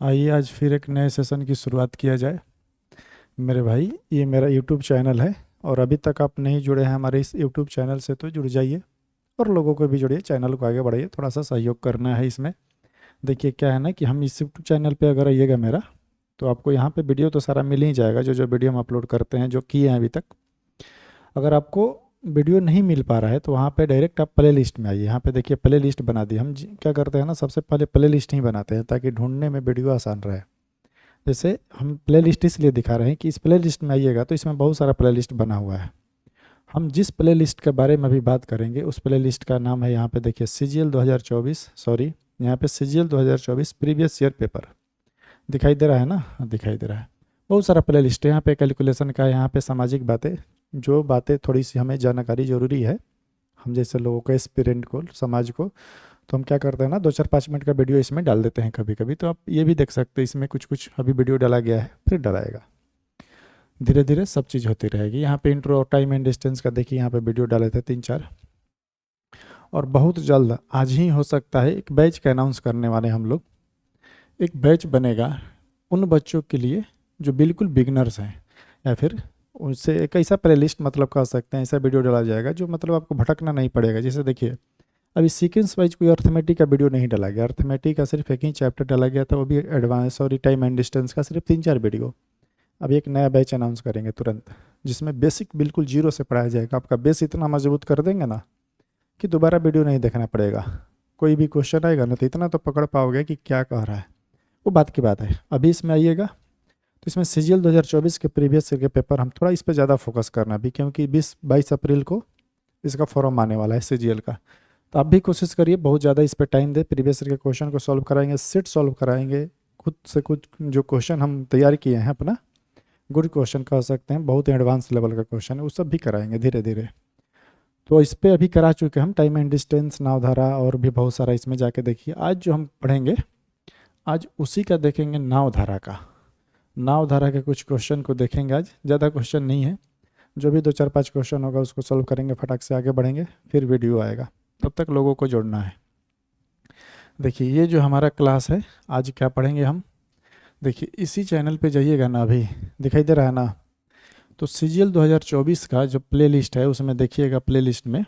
आइए आज फिर एक नए सेशन की शुरुआत किया जाए। मेरे भाई, ये मेरा यूट्यूब चैनल है और अभी तक आप नहीं जुड़े हैं हमारे इस यूट्यूब चैनल से तो जुड़ जाइए और लोगों को भी जोड़िए, चैनल को आगे बढ़ाइए, थोड़ा सा सहयोग करना है इसमें। देखिए क्या है ना कि हम इस यूट्यूब चैनल पे अगर आइएगा मेरा, तो आपको यहाँ पे वीडियो तो सारा मिल ही जाएगा, जो जो वीडियो हम अपलोड करते हैं, जो किए हैं अभी तक। अगर आपको वीडियो नहीं मिल पा रहा है तो वहाँ पे डायरेक्ट आप प्ले लिस्ट में आइए। यहाँ पे देखिए प्ले लिस्ट बना दी। हम क्या करते हैं ना, सबसे पहले प्ले लिस्ट ही बनाते हैं ताकि ढूंढने में वीडियो आसान रहे। जैसे हम प्ले लिस्ट इसलिए दिखा रहे हैं कि इस प्ले लिस्ट में आइएगा तो इसमें बहुत सारा प्ले लिस्ट बना हुआ है। हम जिस प्ले लिस्ट के बारे में अभी बात करेंगे उस प्ले लिस्ट का नाम है, यहाँ पे देखिए, CGL 2024, सॉरी, यहाँ पे CGL 2024 प्रीवियस ईयर पेपर दिखाई दे रहा है ना। हाँ, दिखाई दे रहा है। बहुत सारा प्ले लिस्ट है यहाँ पे, कैलकुलेशन का है, यहाँ पे सामाजिक बातें, जो बातें थोड़ी सी हमें जानकारी जरूरी है, हम जैसे लोगों को, एस्पिरेंट को, समाज को, तो हम क्या करते हैं ना, 2-4-5 मिनट का वीडियो इसमें डाल देते हैं कभी कभी। तो आप ये भी देख सकते हैं, इसमें कुछ कुछ अभी वीडियो डाला गया है, फिर डलाएगा। धीरे धीरे सब चीज़ होती रहेगी। यहाँ पे इंट्रो, टाइम एंड डिस्टेंस का देखिए, यहाँ पे वीडियो डाले थे 3-4। और बहुत जल्द, आज ही हो सकता है, एक बैच का अनाउंस करने वाले हम लोग। एक बैच बनेगा उन बच्चों के लिए जो बिल्कुल बिगनर्स हैं, या फिर उनसे एक ऐसा प्ले लिस्ट मतलब कह सकते हैं, ऐसा वीडियो डाला जाएगा जो मतलब आपको भटकना नहीं पड़ेगा। जैसे देखिए, अभी सीक्वेंस वाइज कोई अर्थमेटिक का वीडियो नहीं डाला गया, अर्थमेटिक का सिर्फ एक ही चैप्टर डाला गया था, वो भी एडवांस, और टाइम एंड डिस्टेंस का सिर्फ 3-4 वीडियो। अब एक नया बैच अनाउंस करेंगे तुरंत, जिसमें बेसिक बिल्कुल जीरो से पढ़ाया जाएगा। आपका बेस इतना मजबूत कर देंगे ना कि दोबारा वीडियो नहीं देखना पड़ेगा। कोई भी क्वेश्चन आएगा ना तो इतना तो पकड़ पाओगे कि क्या कह रहा है, वो बात की बात है। अभी इसमें आइएगा तो इसमें CGL 2024 के प्रीवियस ईयर के पेपर, हम थोड़ा इस पर ज़्यादा फोकस करना अभी, क्योंकि 20-22 अप्रैल को इसका फॉर्म आने वाला है CGL का। तो आप भी कोशिश करिए, बहुत ज़्यादा इस पर टाइम दे। प्रीवियस ईयर के क्वेश्चन को सॉल्व कराएंगे, सेट सॉल्व कराएंगे, खुद से कुछ जो क्वेश्चन हम तैयार किए हैं अपना, गुड क्वेश्चन कह सकते हैं, बहुत एडवांस लेवल का क्वेश्चन है, वो सब भी कराएंगे धीरे धीरे। तो इस पर अभी करा चुके हम टाइम एंड डिस्टेंस, नावधारा, और भी बहुत सारा इसमें जाके देखिए। आज जो हम पढ़ेंगे, आज उसी का देखेंगे, नावधारा का। नावधारा के कुछ क्वेश्चन को देखेंगे आज, ज़्यादा क्वेश्चन नहीं है, जो भी 2-4-5 क्वेश्चन होगा उसको सॉल्व करेंगे, फटाक से आगे बढ़ेंगे, फिर वीडियो आएगा। तब तक लोगों को जोड़ना है। देखिए ये जो हमारा क्लास है, आज क्या पढ़ेंगे हम, देखिए इसी चैनल पे जाइएगा ना, अभी दिखाई दे रहा है ना। तो CGL 2024 का जो प्ले लिस्ट है उसमें देखिएगा, प्ले लिस्ट में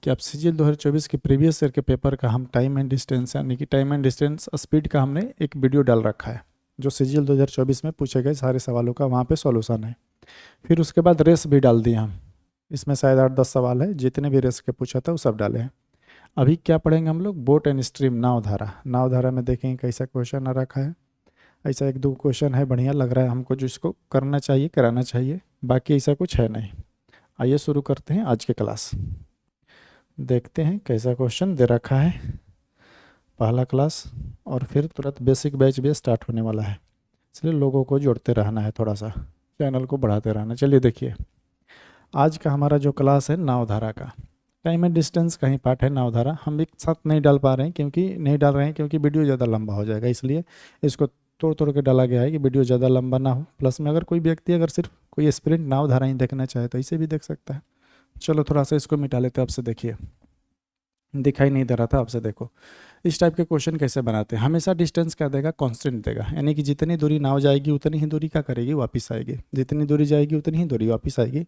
कि आप CGL 2024 के प्रीवियस ईयर के पेपर का हम टाइम एंड डिस्टेंस, यानी कि टाइम एंड डिस्टेंस स्पीड का हमने एक वीडियो डाल रखा है, जो CGL 2024 में पूछे गए सारे सवालों का वहाँ पे सॉल्यूशन है। फिर उसके बाद रेस भी डाल दिए हम, इसमें शायद 8-10 सवाल है, जितने भी रेस के पूछा था वो सब डाले हैं। अभी क्या पढ़ेंगे हम लोग, बोट एंड स्ट्रीम, नावधारा। नावधारा में देखेंगे कैसा क्वेश्चन आ रखा है। ऐसा 1-2 क्वेश्चन है, बढ़िया लग रहा है हमको, जो इसको करना चाहिए, कराना चाहिए, बाकी ऐसा कुछ है नहीं। आइए शुरू करते हैं आज के क्लास। देखते हैं कैसा क्वेश्चन दे रखा है, पहला क्लास, और फिर तुरंत बेसिक बैच भी स्टार्ट होने वाला है, इसलिए लोगों को जोड़ते रहना है, थोड़ा सा चैनल को बढ़ाते रहना। चलिए देखिए, आज का हमारा जो क्लास है नावधारा का, टाइम एंड डिस्टेंस का ही पार्ट है नावधारा। हम एक साथ नहीं डाल पा रहे हैं, क्योंकि नहीं डाल रहे हैं क्योंकि वीडियो ज़्यादा लंबा हो जाएगा, इसलिए इसको तोड़ तोड़ के डाला गया है कि वीडियो ज़्यादा लंबा ना हो। प्लस में अगर कोई व्यक्ति, अगर सिर्फ कोई स्प्रिंट नावधारा ही देखना चाहे तो इसे भी देख सकता है। चलो थोड़ा सा इसको मिटा लेते हैं आपसे। देखिए, दिखाई नहीं दे रहा था आपसे, देखो इस टाइप के क्वेश्चन कैसे बनाते हैं। हमेशा डिस्टेंस क्या देगा, कांस्टेंट देगा, यानी कि जितनी दूरी नाव जाएगी उतनी ही दूरी क्या करेगी, वापस आएगी। जितनी दूरी जाएगी उतनी ही दूरी वापस आएगी।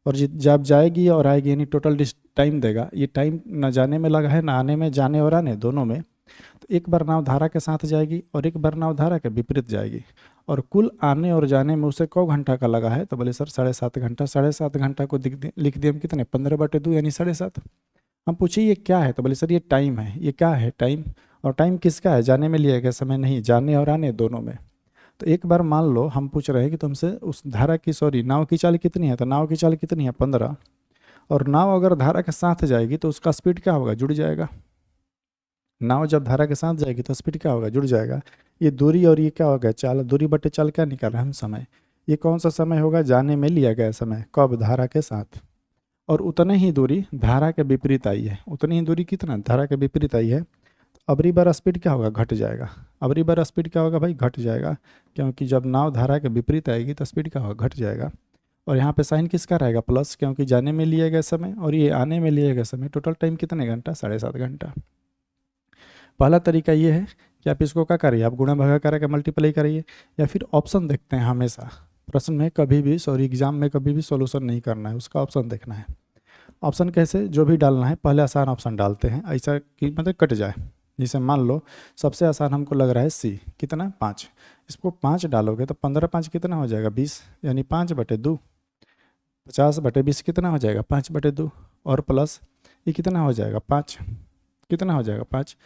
और जब जाएगी और आएगी, यानी टोटल टाइम देगा। ये टाइम न जाने में लगा है, ना आने में, जाने और आने दोनों में। तो एक बार नाव धारा के साथ जाएगी और एक बार नाव धारा के विपरीत जाएगी, और कुल आने और जाने में उसे 1 घंटा का लगा है। तो बोले सर 7.5 घंटा। 7.5 घंटा को लिख दिए हम कितने, 15/2 यानी 7.5। हम पूछिए ये क्या है, तो बोले सर ये टाइम है। ये क्या है, टाइम। और टाइम किसका है, जाने में लिया गया समय, नहीं, जाने और आने दोनों में। तो एक बार मान लो हम पूछ रहे हैं कि तुमसे उस धारा की, सॉरी, नाव की चाल कितनी है, तो नाव की चाल कितनी है, 15। और नाव अगर धारा के साथ जाएगी तो उसका स्पीड क्या होगा, जुड़ जाएगा। नाव जब धारा के साथ जाएगी तो स्पीड क्या होगा, जुड़ जाएगा। ये दूरी और ये क्या होगा, चाल, दूरी बटे चाल क्या निकाल रहे हैं हम, समय। ये कौन सा समय होगा, जाने में लिया गया समय, कब, धारा के साथ। और उतने ही दूरी धारा के विपरीत आई है, उतनी ही दूरी कितना, धारा के विपरीत आई है। अबरी बार स्पीड क्या होगा, घट जाएगा। अबरी बार स्पीड क्या होगा भाई, घट जाएगा, क्योंकि जब नाव धारा के विपरीत आएगी तो स्पीड क्या होगा, घट जाएगा। और यहाँ पे साइन किसका रहेगा, प्लस, क्योंकि जाने में लिया गया समय और ये आने में लिया गया समय। टोटल टाइम कितने घंटा, 7.5 घंटा। पहला तरीका ये है कि आप इसको क्या करिए, आप गुणा भागा करा के मल्टीप्लाई करिए, या फिर ऑप्शन देखते हैं हमेशा प्रश्न में कभी भी, सॉरी एग्जाम में कभी भी सॉल्यूशन नहीं करना है, उसका ऑप्शन देखना है। ऑप्शन कैसे, जो भी डालना है पहले आसान ऑप्शन डालते हैं, ऐसा कि मतलब कट जाए। जैसे मान लो सबसे आसान हमको लग रहा है सी, कितना 5, इसको 5 डालोगे तो 15 5 कितना हो जाएगा 20, यानी 5/2, 50/20 कितना हो जाएगा 5/2, और प्लस ये कितना हो जाएगा 5, कितना हो जाएगा 5,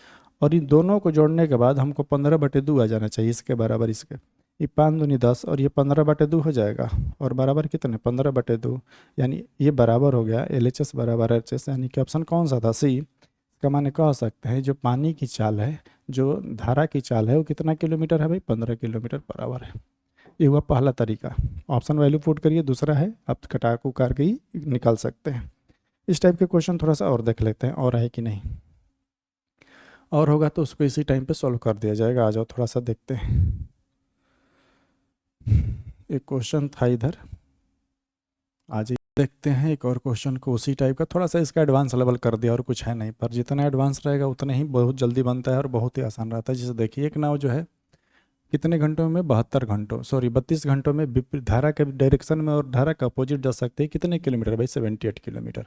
और इन दोनों को जोड़ने के बाद हमको 15/2 आ जाना चाहिए, इसके बराबर इसके, ये 5 दूनी 10 और ये 15/2 हो जाएगा, और बराबर कितने 15/2, यानी ये बराबर हो गया LHS बराबर HS, यानी कि ऑप्शन कौन सा था सी। इसका माने कह सकते हैं जो पानी की चाल है, जो धारा की चाल है वो कितना किलोमीटर है भाई, 15 किलोमीटर बराबर है। ये हुआ पहला तरीका, ऑप्शन वैल्यू पुट करिए। दूसरा है आप कटाकू करके ही निकाल सकते हैं। इस टाइप के क्वेश्चन थोड़ा सा और देख लेते हैं, और है कि नहीं, और होगा तो उसको इसी टाइम पे सॉल्व कर दिया जाएगा। आ जाओ थोड़ा सा देखते हैं। एक क्वेश्चन था इधर, आज ही देखते हैं एक और क्वेश्चन को उसी टाइप का, थोड़ा सा इसका एडवांस लेवल कर दिया और कुछ है नहीं, पर जितना एडवांस रहेगा उतना ही बहुत जल्दी बनता है और बहुत ही आसान रहता है। जैसे देखिए एक नाव जो है कितने घंटों में, 72 घंटों, सॉरी 32 घंटों में विपरीत धारा के डायरेक्शन में और धारा का अपोजिट जा सकते हैं कितने किलोमीटर भाई, 78 किलोमीटर।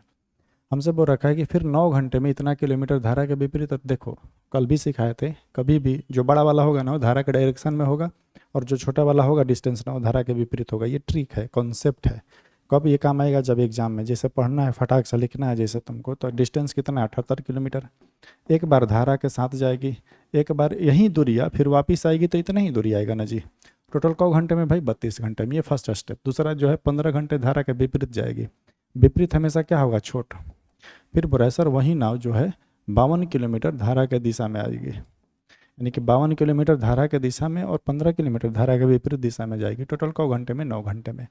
हमसे बोल रखा है कि फिर 9 घंटे में इतना किलोमीटर धारा के विपरीत। अब देखो कल भी सिखाए थे, कभी भी जो बड़ा वाला होगा ना वो धारा के डायरेक्शन में होगा, और जो छोटा वाला होगा डिस्टेंस ना वो धारा के विपरीत होगा। ये ट्रिक है, कॉन्सेप्ट है। कब ये काम आएगा, जब एग्जाम में जैसे पढ़ना है, फटाक से लिखना है जैसे तुमको, तो डिस्टेंस कितना है 78 किलोमीटर। एक बार धारा के साथ जाएगी, एक बार यही दूरिया फिर वापस आएगी, तो इतना ही दूरी आएगा ना जी। टोटल कौ घंटे में भाई, 32 घंटे में। ये फर्स्ट स्टेप। दूसरा जो है 15 घंटे धारा के विपरीत जाएगी। विपरीत हमेशा क्या होगा, छोट। फिर बोला सर वही नाव जो है 52 किलोमीटर धारा के दिशा में आएगी, यानी कि 52 किलोमीटर धारा के दिशा में और 15 किलोमीटर धारा के विपरीत दिशा में जाएगी। टोटल कौ घंटे में, 9 घंटे में।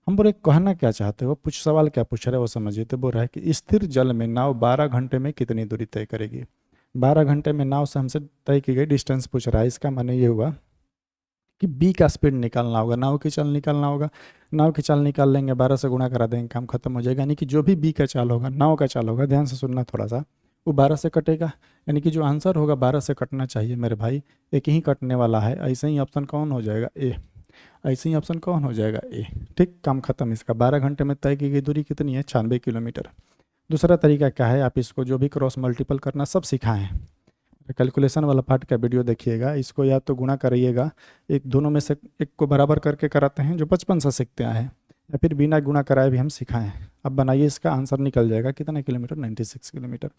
हम बोले कहना क्या चाहते हो, कुछ सवाल क्या पूछ रहे हो वो समझिए। तो बोल रहा है कि स्थिर जल में नाव 12 घंटे में कितनी दूरी तय करेगी। 12 घंटे में नाव से हमसे तय की गई डिस्टेंस पूछ रहा है। इसका माने ये हुआ कि बी का स्पीड निकालना होगा, नाव की चाल निकालना होगा। नाव की चाल निकाल लेंगे, 12 से गुणा करा देंगे, काम खत्म हो जाएगा। यानी कि जो भी बी का चाल होगा, नाव का चाल होगा, ध्यान से सुनना थोड़ा सा, वो 12 से कटेगा। यानी कि जो आंसर होगा 12 से कटना चाहिए मेरे भाई, एक ही कटने वाला है। ऐसे ही ऑप्शन कौन हो जाएगा, ए। ऐसे ही ऑप्शन कौन हो जाएगा, ए। ठीक, काम खत्म। इसका 12 घंटे में तय की गई दूरी कितनी है, 96 किलोमीटर। दूसरा तरीका क्या है, आप इसको जो भी क्रॉस मल्टीपल करना सब सिखाएं। कैलकुलेशन वाला पार्ट का वीडियो देखिएगा, इसको या तो गुणा करिएगा, एक दोनों में से एक को बराबर करके कराते हैं जो बचपन से सीखते आए हैं, या फिर बिना गुणा कराए भी हम सिखाएं। अब बनाइए, इसका आंसर निकल जाएगा कितना किलोमीटर, 96 किलोमीटर।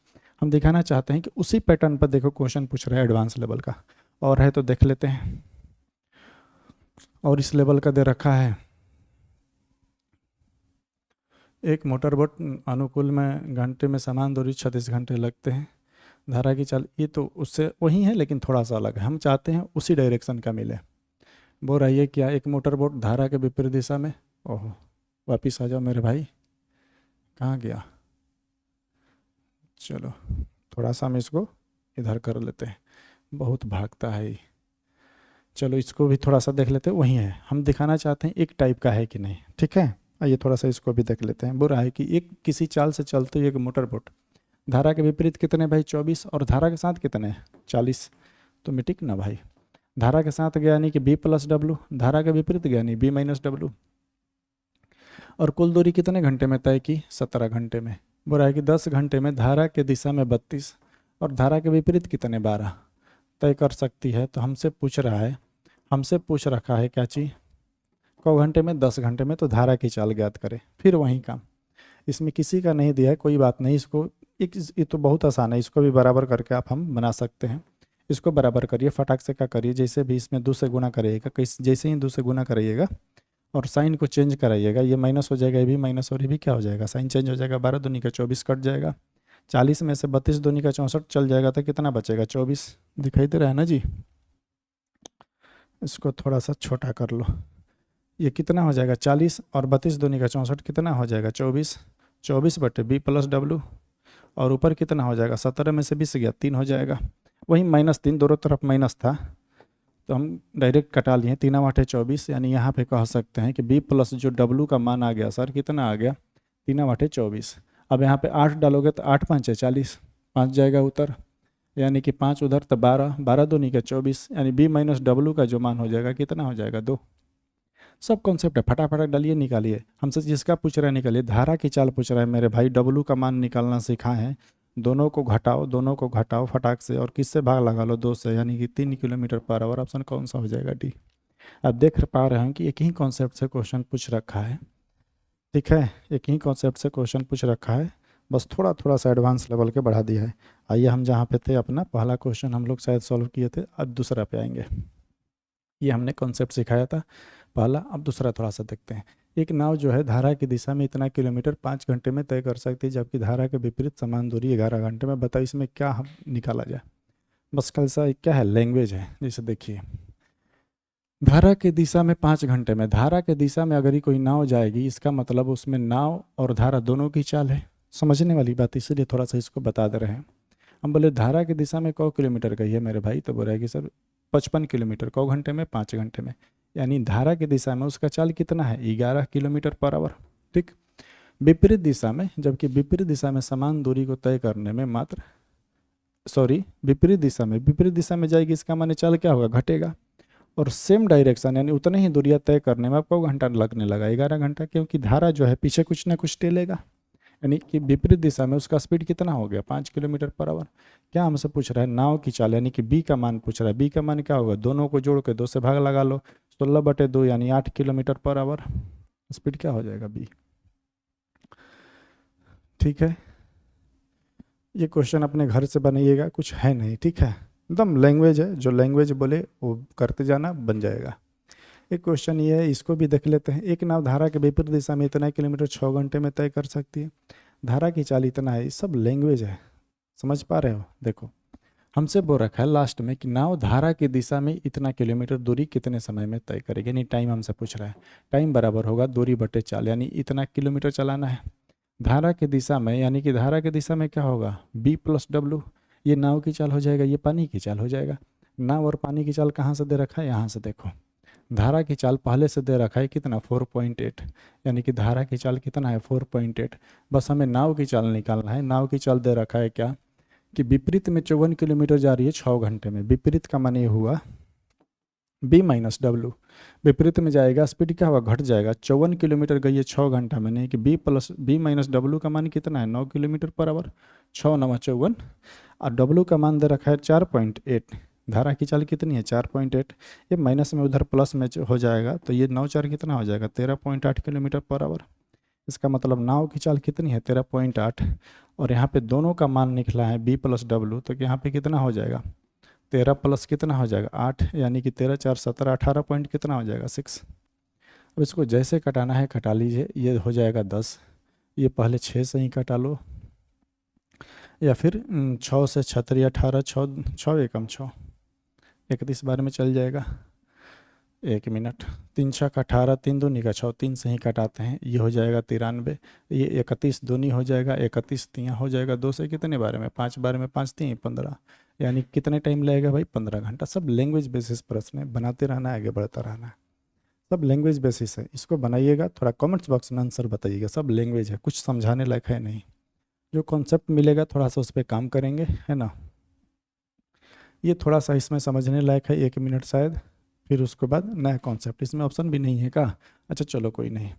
हम दिखाना चाहते हैं कि उसी पैटर्न पर देखो क्वेश्चन पूछ रहे हैं एडवांस लेवल का, और है तो देख लेते हैं। और इस लेवल का दे रखा है, एक मोटर बोट अनुकूल में घंटे में समान दूरी 36 घंटे लगते हैं। धारा की चाल, ये तो उससे वही है लेकिन थोड़ा सा अलग है, हम चाहते हैं उसी डायरेक्शन का मिले। बोल रहा है क्या, एक मोटर बोट धारा के विपरीत दिशा में, ओहो वापिस आ जाओ मेरे भाई, कहाँ गया, चलो थोड़ा सा हम इसको इधर कर लेते हैं, बहुत भागता है ये। चलो इसको भी थोड़ा सा देख लेते हैं, वही है। हम दिखाना चाहते हैं एक टाइप का है कि नहीं, ठीक है। आइए थोड़ा सा इसको भी देख लेते हैं। बोल रहा है कि एक किसी चाल से चलते हुए एक मोटर बोट धारा के विपरीत कितने भाई, 24, और धारा के साथ कितने 40, तो मिटिक ना भाई। धारा के साथ गया यानी कि B+W, धारा के विपरीत गया नहीं B-W। और कुल दूरी कितने घंटे में तय की, 17 घंटे में। बोल रहा है कि 10 घंटे में धारा के दिशा में 32 और धारा के विपरीत कितने 12 तय कर सकती है। तो हमसे पूछ रहा है, हमसे पूछ रखा है क्या चीज़, कौ घंटे में, 10 घंटे में। तो धारा की चाल ज्ञात करें, फिर वही काम। इसमें किसी का नहीं दिया है, कोई बात नहीं। इसको एक, ये तो बहुत आसान है, इसको भी बराबर करके आप हम बना सकते हैं। इसको बराबर करिए, फटाक से क्या करिए, जैसे भी इसमें 2 से गुणा करिएगा, जैसे ही 2 से गुणा करिएगा और साइन को चेंज कराइएगा, ये माइनस हो जाएगा, ये भी माइनस, और ये भी क्या हो जाएगा, साइन चेंज हो जाएगा। 12 दूनी का 24 कट जाएगा, 40 में से 32 दूनी का 64 चल जाएगा, तो कितना बचेगा 24। दिखाई दे रहा है ना जी। इसको थोड़ा सा छोटा कर लो, ये कितना हो जाएगा 40 और 32 दूनी का 64 कितना हो जाएगा 24, 24/B+W। और ऊपर कितना हो जाएगा, 17 में से 20 गया 3 हो जाएगा, वही -3, दोनों तरफ माइनस था तो हम डायरेक्ट कटा लिए। 3 × 24, यानी यहाँ पे कह सकते हैं कि B+ जो W का मान आ गया सर, कितना आ गया 3 × 24। अब यहाँ पे 8 डालोगे तो 8 × 5 = 40, 5 जाएगा उतर, यानी कि 5 उधर तो 12, 12 दूनी का 24, यानी बी माइनस डब्लू का जो मान हो जाएगा कितना हो जाएगा 2। सब कॉन्सेप्ट है, फटाफट डालिए निकालिए। हमसे जिसका पूछ रहा है निकालिए। धारा की चाल पूछ रहा है मेरे भाई, डब्लू का मान निकालना सिखा है। दोनों को घटाओ, दोनों को घटाओ फटाक से, और किससे भाग लगा लो 2 से, यानी कि 3 किलोमीटर पर आवर। ऑप्शन कौन सा हो जाएगा? डी। आप देख पा रहे हैं कि एक ही कॉन्सेप्ट से क्वेश्चन पूछ रखा है, ठीक है, एक ही कॉन्सेप्ट से क्वेश्चन पूछ रखा है, बस थोड़ा थोड़ा सा एडवांस लेवल के बढ़ा दिया है। आइए हम जहाँ पे थे, अपना पहला क्वेश्चन हम लोग शायद सॉल्व किए थे, अब दूसरा पे आएंगे। ये हमने कॉन्सेप्ट सिखाया था पहला, अब दूसरा थोड़ा सा देखते हैं। एक नाव जो है धारा की दिशा में इतना किलोमीटर 5 घंटे में तय कर सकती है, जबकि धारा के विपरीत समान दूरी 11 घंटे में। बताइए इसमें क्या हम निकाला जाए? बस कल सा क्या है, लैंग्वेज है। जैसे देखिए, धारा की दिशा में 5 घंटे में, धारा के दिशा में अगर ही कोई नाव जाएगी, इसका मतलब उसमें नाव और धारा दोनों की चाल है। समझने वाली बात, इसीलिए थोड़ा सा इसको बता दे रहे हैं। हम बोले धारा की दिशा में 100 किलोमीटर गई है मेरे भाई, तो बोल रहा है कि सर 55 किलोमीटर 100 घंटे में, 5 घंटे में, यानी धारा की दिशा में उसका चाल कितना है? 11 किलोमीटर पर आवर। ठीक। विपरीत दिशा में, जबकि विपरीत दिशा में समान दूरी को तय करने में मात्र, सॉरी विपरीत दिशा में जाएगी, इसका माने चाल क्या होगा? घटेगा। और सेम डायरेक्शन यानी उतने ही दूरिया तय करने में आपको घंटा लगने लगा, 11 घंटा, क्योंकि धारा जो है पीछे कुछ ना कुछ टेलेगा। यानी कि विपरीत दिशा में उसका स्पीड कितना हो गया? 5 किलोमीटर पर आवर। क्या हमसे पूछ रहा है? नाव की चाल, यानी कि बी का मान पूछ रहा है। बी का मान क्या होगा? दोनों को जोड़ के 2 से भाग लगा लो, 16/2 यानी 8 किलोमीटर पर आवर। स्पीड क्या हो जाएगा? बी। ठीक है, ये क्वेश्चन अपने घर से बनाइएगा, कुछ है नहीं, ठीक है, एकदम लैंग्वेज है, जो लैंग्वेज बोले वो करते जाना, बन जाएगा। एक क्वेश्चन ये है, इसको भी देख लेते हैं। एक नाव धारा के विपरीत दिशा में इतना किलोमीटर 6 घंटे में तय कर सकती है, धारा की चाल इतना है। ये सब लैंग्वेज है, समझ पा रहे हो? देखो, हमसे बोल रखा है लास्ट में कि नाव धारा की दिशा में इतना किलोमीटर दूरी कितने समय में तय करेगी, यानी टाइम हमसे पूछ रहा है। टाइम बराबर होगा दूरी बटे चाल, यानी इतना किलोमीटर चलाना है धारा की दिशा में, यानी कि धारा की दिशा में क्या होगा? B plus W. ये नाव की चाल हो जाएगा, ये पानी की चाल हो जाएगा। नाव और पानी की चाल कहाँ से दे रखा है? यहाँ से देखो, धारा की चाल पहले से दे रखा है कितना? 4.8, यानी कि धारा की चाल कितना है? 4.8। बस हमें नाव की चाल निकालना है। नाव की चाल दे रखा है क्या? कि विपरीत में 54 किलोमीटर जा रही है 6 घंटे में। विपरीत का मान ये हुआ बी माइनस डब्लू। विपरीत में जाएगा, स्पीड क्या होगा? घट जाएगा। 54 किलोमीटर गई है 6 घंटा में, नहीं कि बी माइनस डब्लू का मान कितना है? 9 किलोमीटर पर आवर। 6 9 54, और डब्लू का मान दे रखा है 4.8। धारा की चाल कितनी है? 4.8। ये माइनस में उधर प्लस में हो जाएगा, तो ये 9 4 कितना हो जाएगा? 13.8 किलोमीटर पर आवर। इसका मतलब नाव की चाल कितनी है? 13.8। और यहाँ पे दोनों का मान निकला है बी प्लस डब्लू, तो यहाँ पे कितना हो जाएगा? 13 प्लस कितना हो जाएगा? 8, यानी कि 13 4 17, 18 पॉइंट कितना हो जाएगा? 6। अब इसको जैसे कटाना है कटा लीजिए, ये हो जाएगा 10। ये पहले 6 से ही कटा लो, या फिर 6 से 36 18, 6 6 एकम 6, 31 बार में चल जाएगा। 1 मिनट, 3 छक 18, 3 दूनी का 6, 3 से ही कटाते हैं, ये हो जाएगा 93। ये 31 दूनी हो जाएगा, 31 तियाँ हो जाएगा। 2 से कितने बारे में? 5 बार में 5 3 15, यानी कितने टाइम लगेगा भाई? 15 घंटा। सब लैंग्वेज बेसिस प्रश्न है, बनाते रहना है, आगे बढ़ता रहना है। सब लैंग्वेज बेसिस है, इसको बनाइएगा। थोड़ा कमेंट्स बॉक्स में आंसर बताइएगा। सब लैंग्वेज है, कुछ समझाने लायक है नहीं। जो कॉन्सेप्ट मिलेगा थोड़ा सा उस पर काम करेंगे, है ना। ये थोड़ा सा इसमें समझने लायक है, 1 मिनट शायद, फिर उसके बाद नया कॉन्सेप्ट। इसमें ऑप्शन भी नहीं है का? अच्छा चलो कोई नहीं।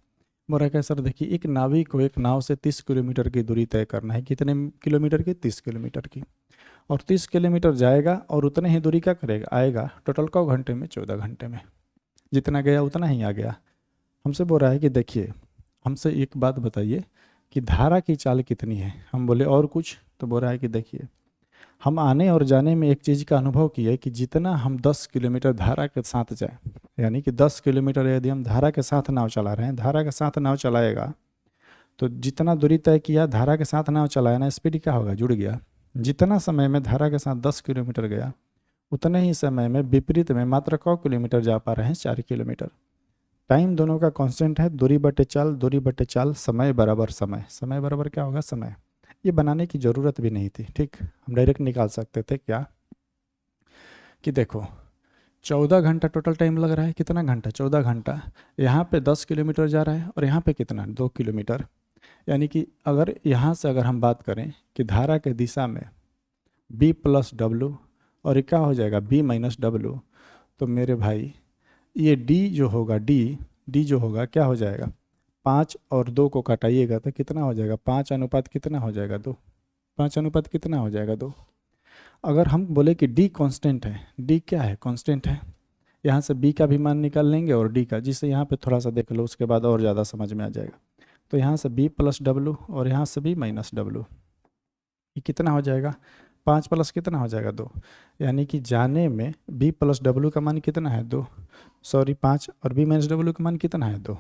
बोरा क्या सर, देखिए, एक नाविक को एक नाव से 30 किलोमीटर की दूरी तय करना है। कितने किलोमीटर की? 30 किलोमीटर की। और 30 किलोमीटर जाएगा और उतने ही दूरी क्या करेगा? आएगा। टोटल 100 घंटे में? 14 घंटे में। जितना गया उतना ही आ गया। हमसे बोल रहा है कि देखिए, हमसे एक बात बताइए कि धारा की चाल कितनी है। हम बोले और कुछ, तो बोल रहा है कि देखिए, हम आने और जाने में एक चीज़ का अनुभव किए कि जितना हम 10 किलोमीटर धारा के साथ जाए, यानी कि 10 किलोमीटर यदि हम धारा के साथ नाव चला रहे हैं, धारा के साथ नाव चलाएगा, तो जितना दूरी तय किया धारा के साथ नाव चलाया ना, स्पीड क्या होगा? जुड़ गया। जितना समय में धारा के साथ 10 किलोमीटर गया, उतने ही समय में विपरीत में मात्र 100 किलोमीटर जा पा रहे हैं? 4 किलोमीटर। टाइम दोनों का कांस्टेंट है, दूरी बटे चाल, दूरी बटे चाल, समय बराबर समय। समय बराबर क्या होगा? समय। ये बनाने की ज़रूरत भी नहीं थी, ठीक, हम डायरेक्ट निकाल सकते थे। क्या कि देखो, 14 घंटा टोटल टाइम लग रहा है। कितना घंटा? 14 घंटा। यहाँ पे 10 किलोमीटर जा रहा है, और यहाँ पे कितना? 2 किलोमीटर। यानी कि अगर यहाँ से अगर हम बात करें कि धारा के दिशा में बी प्लस डब्लू और ये क्या हो जाएगा बी माइनस डब्लू। तो मेरे भाई ये डी जो होगा डी जो होगा क्या हो जाएगा, 5 और 2 को घटाइएगा तो कितना हो जाएगा, 5 अनुपात कितना हो जाएगा 2, 5 अनुपात कितना हो जाएगा 2। अगर हम बोले कि डी कांस्टेंट है, डी क्या है कांस्टेंट है, यहाँ से बी का भी मान निकाल लेंगे और डी का, जिससे यहाँ पे थोड़ा सा देख लो उसके बाद और ज़्यादा समझ में आ जाएगा। तो यहाँ से बी प्लस डब्लू और यहाँ से बी माइनस डब्लू, ये कितना हो जाएगा 5 प्लस कितना हो जाएगा 2, यानी कि जाने में बी प्लस डब्लू का मान कितना है 2, सॉरी 5, और बी माइनस डब्लू का मान कितना है 2।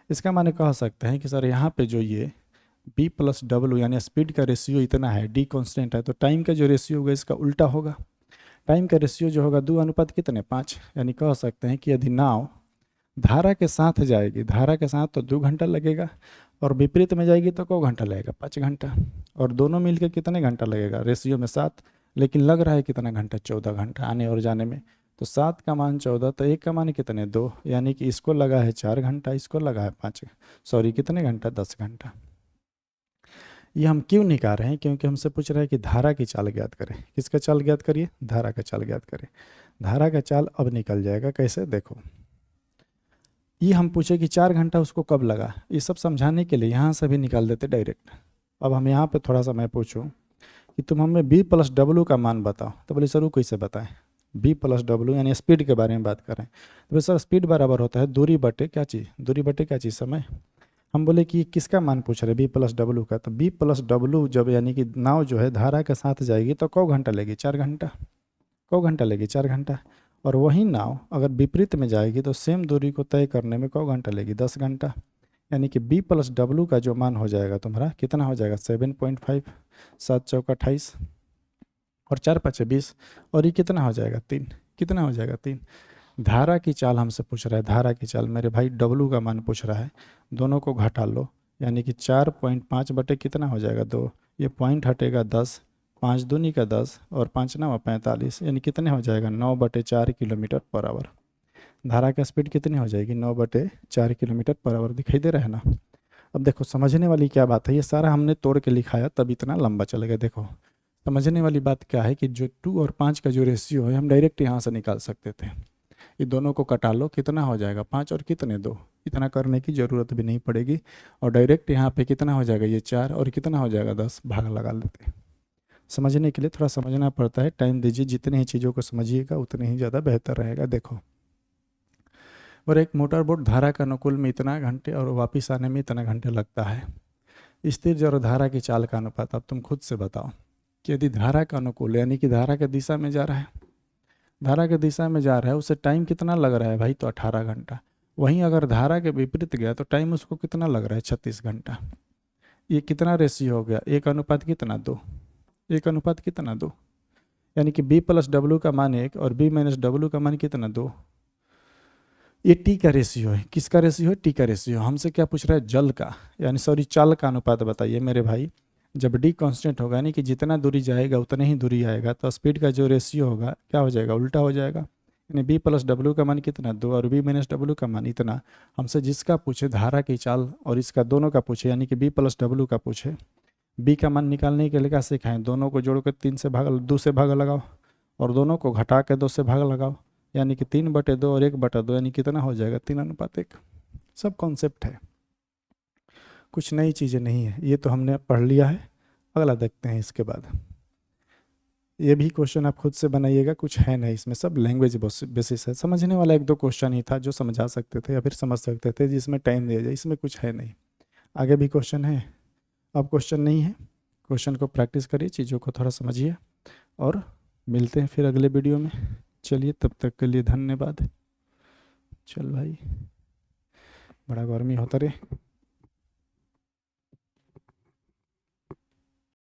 इसका माने कह सकते हैं कि सर यहाँ पे जो ये बी प्लस डब्लू यानी स्पीड का रेशियो इतना है, डी कांस्टेंट है, तो टाइम का जो रेशियो होगा इसका उल्टा होगा। टाइम का रेशियो जो होगा 2 अनुपात कितने 5, यानी कह सकते हैं कि यदि नाव धारा के साथ जाएगी, धारा के साथ तो 2 घंटा लगेगा, और विपरीत में जाएगी तो को घंटा लगेगा 5 घंटा, और दोनों मिलकर कितने घंटा लगेगा, रेशियो में 7, लेकिन लग रहा है कितना घंटा 14 घंटा आने और जाने में। तो 7 का मान 14, तो 1 का मान कितने 2, यानी कि इसको लगा है 4 घंटा, इसको लगा है 5, सॉरी कितने घंटा 10 घंटा। ये हम क्यों निकाल रहे हैं, क्योंकि हमसे पूछ रहा है कि धारा की चाल ज्ञात करें। किसका चाल ज्ञात करिए, धारा का चाल ज्ञात करें। धारा का चाल अब निकल जाएगा कैसे, देखो ये हम पूछे कि 4 घंटा उसको कब लगा, ये सब समझाने के लिए यहाँ से भी निकाल देते डायरेक्ट। अब हम यहाँ पे थोड़ा सा मैं पूछूँ कि तुम हमें बी प्लस डब्लू का मान बताओ, तो बोले सर वो कैसे बताएं, बी प्लस डब्लू यानी स्पीड के बारे में बात करें। तो बोले सर स्पीड बराबर होता है दूरी बटे क्या चीज़, दूरी बटे क्या चीज़ समय। हम बोले कि किसका मान पूछ रहे बी प्लस डब्लू का, तो बी प्लस डब्लू जब यानी कि नाव जो है धारा के साथ जाएगी तो कौ घंटा लेगी 4 घंटा, कौ घंटा लेगी 4 घंटा, और वही नाव अगर विपरीत में जाएगी तो सेम दूरी को तय करने में कौ घंटा लेगी 10 घंटा। यानी कि बी प्लस डब्लू का जो मान हो जाएगा तुम्हारा कितना हो जाएगा 7.5, 7 चौका 28 और 4 5 20, और ये कितना हो जाएगा 3, कितना हो जाएगा 3। धारा की चाल हमसे पूछ रहा है, धारा की चाल मेरे भाई डब्लू का मान पूछ रहा है, दोनों को घटा लो, यानी कि 4.5 बटे कितना हो जाएगा 2, ये पॉइंट हटेगा 10, 5 दूनी का 10 और 5 9 45, यानी कितने हो जाएगा 9/4 किलोमीटर पर आवर। धारा का स्पीड कितनी हो जाएगी 9/4 किलोमीटर पर आवर, दिखाई दे रहा है ना। अब देखो समझने वाली क्या बात है, ये सारा हमने तोड़ के लिखाया तब इतना लंबा चलेगा। देखो समझने वाली बात क्या है कि जो 2 और 5 का जो रेशियो है हम डायरेक्ट यहाँ से निकाल सकते थे, ये दोनों को कटा लो कितना हो जाएगा 5 और कितने 2, इतना करने की ज़रूरत भी नहीं पड़ेगी, और डायरेक्ट यहाँ पे कितना हो जाएगा ये 4 और कितना हो जाएगा 10, भाग लगा लेते हैं। समझने के लिए थोड़ा समझना पड़ता है, टाइम दीजिए, जितने ही चीज़ों को समझिएगा उतने ही ज़्यादा बेहतर रहेगा। देखो और एक मोटर बोट धारा का अनुकूल में इतना घंटे और वापस आने में इतना घंटे लगता है। स्थिर जड़ और धारा की चाल का अनुपात, अब तुम खुद से बताओ कि यदि धारा का अनुकूल यानी कि धारा के दिशा में जा रहा है, धारा के दिशा में जा रहा है, उसे टाइम कितना लग रहा है भाई, तो 18 घंटा। वहीं अगर धारा के विपरीत गया तो टाइम उसको कितना लग रहा है 36 घंटा। ये कितना रेशियो हो गया, 1 अनुपात कितना 2, 1 अनुपात कितना 2, यानी कि बी प्लस डब्लू का मान 1 और बी माइनस डब्लू का मान कितना 2। ये टी का रेशियो है, किसका रेशियो है, टी का रेशियो। हमसे क्या पूछ रहा है, जल का यानी सॉरी चाल का अनुपात बताइए मेरे भाई। जब डी कांस्टेंट होगा यानी कि जितना दूरी जाएगा उतना ही दूरी आएगा, तो स्पीड का जो रेशियो होगा क्या हो जाएगा, उल्टा हो जाएगा। यानी बी प्लस डब्लू का मान कितना 2 और बी माइनस डब्लू का मान इतना। हमसे जिसका पूछे धारा की चाल और इसका दोनों का पूछे यानी कि बी प्लस डब्लू का पूछे, बी का मान निकालने के लिए क्या सिखाएं, दोनों को जोड़ कर 3 से भाग 2 से भाग लगाओ और दोनों को घटा के 2 से भाग लगाओ, यानी कि 3/2 और 1/2 यानी कितना हो जाएगा 3:1। सब कॉन्सेप्ट है, कुछ नई चीज़ें नहीं है, ये तो हमने पढ़ लिया है। अगला देखते हैं इसके बाद। ये भी क्वेश्चन आप खुद से बनाइएगा, कुछ है नहीं इसमें, सब लैंग्वेज बेसिस है। समझने वाला 1-2 क्वेश्चन ही था जो समझा सकते थे या फिर समझ सकते थे, जिसमें टाइम दिया जाए, इसमें कुछ है नहीं। आगे भी क्वेश्चन है, अब क्वेश्चन नहीं है। क्वेश्चन को प्रैक्टिस करिए, चीज़ों को थोड़ा समझिए, और मिलते हैं फिर अगले वीडियो में। चलिए तब तक के लिए धन्यवाद। चल भाई, बड़ा गर्मी होता रे।